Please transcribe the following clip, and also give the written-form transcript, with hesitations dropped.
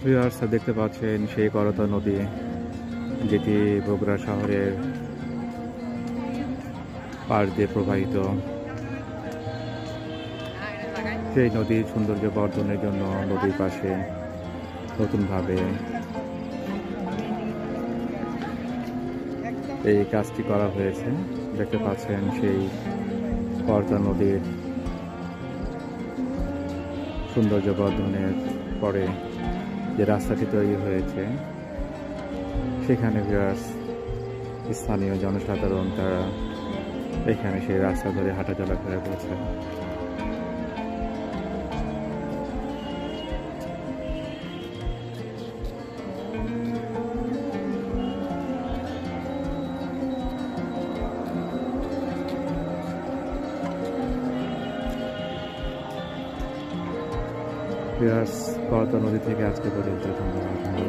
Viewers দেখতে পাচ্ছেন সেই করতা নদী, যেটি বগুড়া শহরের পাশ দিয়ে প্রবাহিত। সেই নদীর সৌন্দর্য বর্ধনের জন্য নদীর পাশে নতুনভাবে এই কাজটি করা হয়েছে। দেখতে পাচ্ছেন সেই করতা নদীর সৌন্দর্য বর্ধনের পরে যে রাস্তাটি তৈরি হয়েছে, সেখানে ভিউয়ার্স স্থানীয় জনসাধারণ তারা এখানে সেই রাস্তা ধরে হাঁটা চলাফেরা করছে। ভিউয়ার্স করতা নদী থেকে আজকে পর্যন্ত ধন্যবাদ।